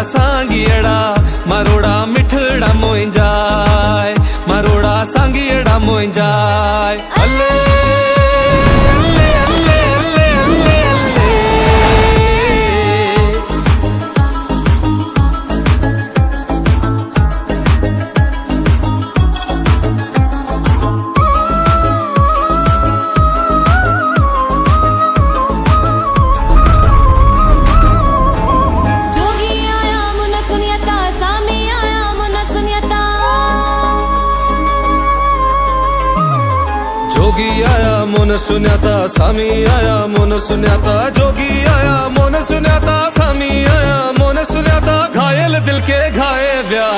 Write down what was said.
सांगियड़ा मारोड़ा मिठड़ा मोइंजाय, मारोड़ा सांगियड़ा मोइंजाय। अल्ले अल्ले अल्ले अल्ले अल्ले अल्ले। जोगी आया मोन सुन्याता, सामी आया मोन सुन्याता, जोगी आया मोन सुन्याता, सामी आया मोन सुन्याता, घायल दिल के घाये व्या।